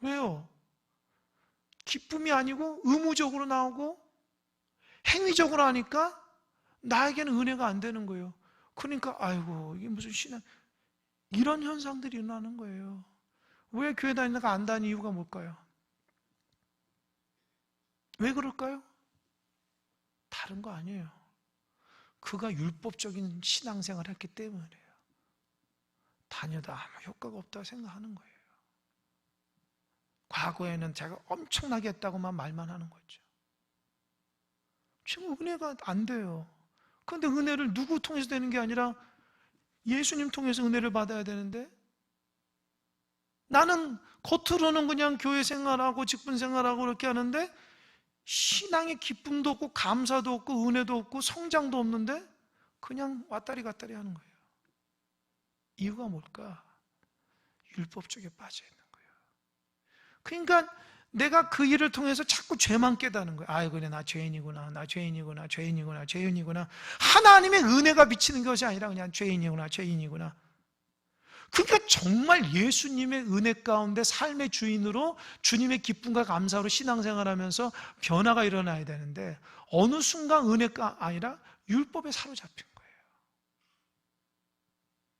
왜요? 기쁨이 아니고 의무적으로 나오고 행위적으로 하니까 나에게는 은혜가 안 되는 거예요. 그러니까 아이고 이게 무슨 신앙 이런 현상들이 일어나는 거예요. 왜 교회 다니다가 안 다니는 이유가 뭘까요? 왜 그럴까요? 다른 거 아니에요. 그가 율법적인 신앙생활을 했기 때문이에요. 다녀도 아무 효과가 없다고 생각하는 거예요. 과거에는 제가 엄청나게 했다고만 말만 하는 거죠. 지금 은혜가 안 돼요. 그런데 은혜를 누구 통해서 되는 게 아니라 예수님 통해서 은혜를 받아야 되는데 나는 겉으로는 그냥 교회 생활하고 직분 생활하고 그렇게 하는데 신앙의 기쁨도 없고 감사도 없고 은혜도 없고 성장도 없는데 그냥 왔다리 갔다리 하는 거예요. 이유가 뭘까? 율법 쪽에 빠져 있는 거예요. 그러니까 내가 그 일을 통해서 자꾸 죄만 깨닫는 거예요. 아이고, 그래, 나 죄인이구나, 나 죄인이구나, 죄인이구나, 죄인이구나. 하나님의 은혜가 비치는 것이 아니라 그냥 죄인이구나, 죄인이구나. 그러니까 정말 예수님의 은혜 가운데 삶의 주인으로 주님의 기쁨과 감사로 신앙생활하면서 변화가 일어나야 되는데 어느 순간 은혜가 아니라 율법에 사로잡힌 거예요.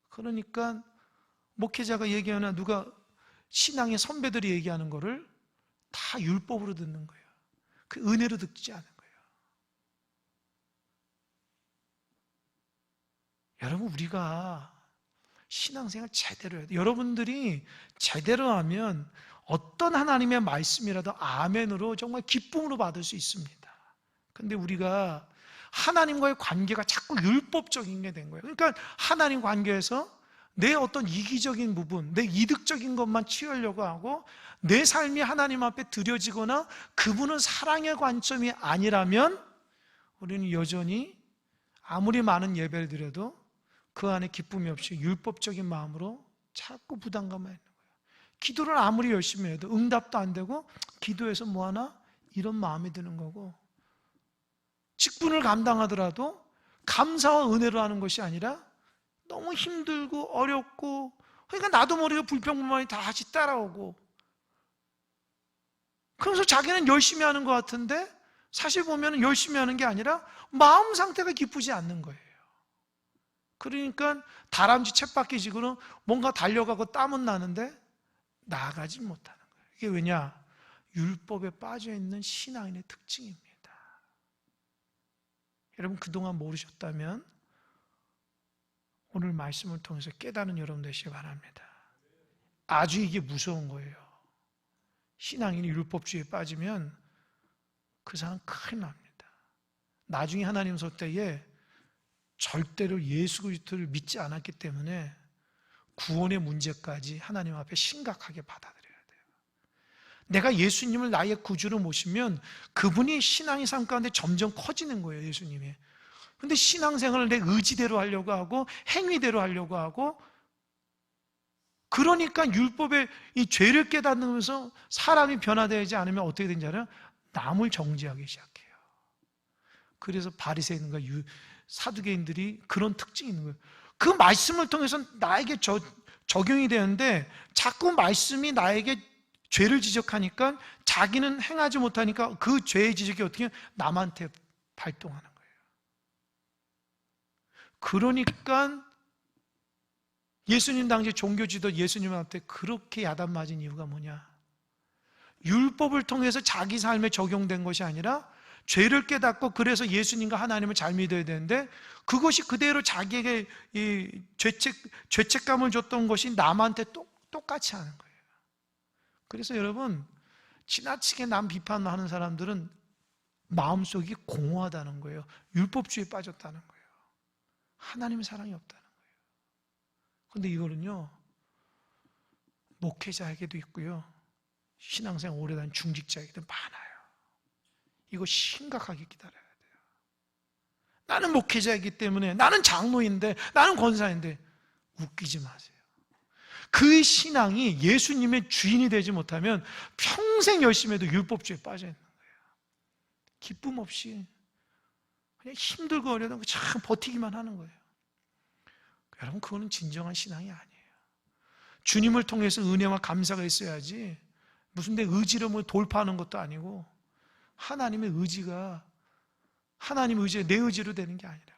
그러니까 목회자가 얘기하나 누가 신앙의 선배들이 얘기하는 거를 다 율법으로 듣는 거예요. 그 은혜로 듣지 않은 거예요. 여러분 우리가 신앙생활 제대로 해야 돼요. 여러분들이 제대로 하면 어떤 하나님의 말씀이라도 아멘으로 정말 기쁨으로 받을 수 있습니다. 그런데 우리가 하나님과의 관계가 자꾸 율법적인 게 된 거예요. 그러니까 하나님 관계에서 내 어떤 이기적인 부분, 내 이득적인 것만 취하려고 하고 내 삶이 하나님 앞에 드려지거나 그분은 사랑의 관점이 아니라면 우리는 여전히 아무리 많은 예배를 드려도 그 안에 기쁨이 없이 율법적인 마음으로 자꾸 부담감을 있는 거예요. 기도를 아무리 열심히 해도 응답도 안 되고 기도해서 뭐하나? 이런 마음이 드는 거고, 직분을 감당하더라도 감사와 은혜로 하는 것이 아니라 너무 힘들고 어렵고, 그러니까 나도 모르게 불평불만이 다 같이 따라오고, 그래서 자기는 열심히 하는 것 같은데 사실 보면 열심히 하는 게 아니라 마음 상태가 기쁘지 않는 거예요. 그러니까 다람쥐 쳇바퀴식으로 뭔가 달려가고 땀은 나는데 나아가지 못하는 거예요. 이게 왜냐? 율법에 빠져있는 신앙인의 특징입니다. 여러분, 그동안 모르셨다면 오늘 말씀을 통해서 깨닫는 여러분 되시기 바랍니다. 아주 이게 무서운 거예요. 신앙인이 율법주의에 빠지면 그 사람 큰일 납니다. 나중에 하나님 섭때에 절대로 예수 그리스도를 믿지 않았기 때문에 구원의 문제까지 하나님 앞에 심각하게 받아들여야 돼요. 내가 예수님을 나의 구주로 모시면 그분이 신앙의 삶 가운데 점점 커지는 거예요, 예수님이. 근데 신앙생활을 내 의지대로 하려고 하고 행위대로 하려고 하고, 그러니까 율법의 이 죄를 깨닫으면서 사람이 변화되지 않으면 어떻게 되는지 알아요? 남을 정죄하기 시작해요. 그래서 바리새인과 사두개인들이 그런 특징이 있는 거예요. 그 말씀을 통해서 나에게 적용이 되는데 자꾸 말씀이 나에게 죄를 지적하니까 자기는 행하지 못하니까 그 죄의 지적이 어떻게 남한테 발동하는 거예요. 그러니까 예수님 당시 종교 지도 예수님한테 그렇게 야단 맞은 이유가 뭐냐? 율법을 통해서 자기 삶에 적용된 것이 아니라 죄를 깨닫고 그래서 예수님과 하나님을 잘 믿어야 되는데 그것이 그대로 자기에게 이 죄책감을 줬던 것이 남한테 똑같이 하는 거예요. 그래서 여러분, 지나치게 남 비판하는 사람들은 마음속이 공허하다는 거예요. 율법주의에 빠졌다는 거예요. 하나님의 사랑이 없다는 거예요. 그런데 이거는요, 목회자에게도 있고요, 신앙생활 오래된 중직자에게도 많아요. 이거 심각하게 기다려야 돼요. 나는 목회자이기 때문에, 나는 장로인데, 나는 권사인데, 웃기지 마세요. 그 신앙이 예수님의 주인이 되지 못하면 평생 열심히 해도 율법주의에 빠져 있는 거예요. 기쁨 없이 그냥 힘들고 어려도 참 버티기만 하는 거예요. 여러분, 그거는 진정한 신앙이 아니에요. 주님을 통해서 은혜와 감사가 있어야지 무슨 내 의지로 뭐 돌파하는 것도 아니고 하나님의 의지가 내 의지로 되는 게 아니라고요.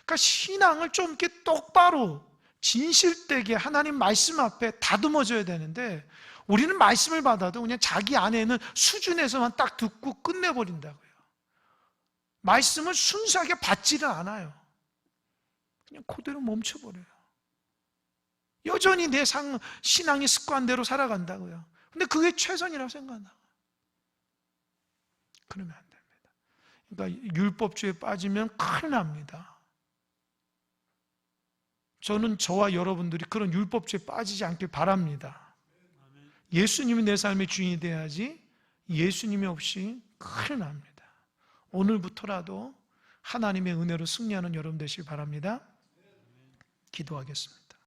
그러니까 신앙을 좀 이렇게 똑바로 진실되게 하나님 말씀 앞에 다듬어줘야 되는데 우리는 말씀을 받아도 그냥 자기 안에 있는 수준에서만 딱 듣고 끝내버린다고요. 말씀을 순수하게 받지를 않아요. 그냥 그대로 멈춰버려요. 여전히 내 신앙의 습관대로 살아간다고요. 근데 그게 최선이라고 생각한다. 그러면 안 됩니다. 그러니까 율법주의에 빠지면 큰일 납니다. 저는 저와 여러분들이 그런 율법주의에 빠지지 않길 바랍니다. 예수님이 내 삶의 주인이 돼야지 예수님이 없이 큰일 납니다. 오늘부터라도 하나님의 은혜로 승리하는 여러분 되시길 바랍니다. 기도하겠습니다.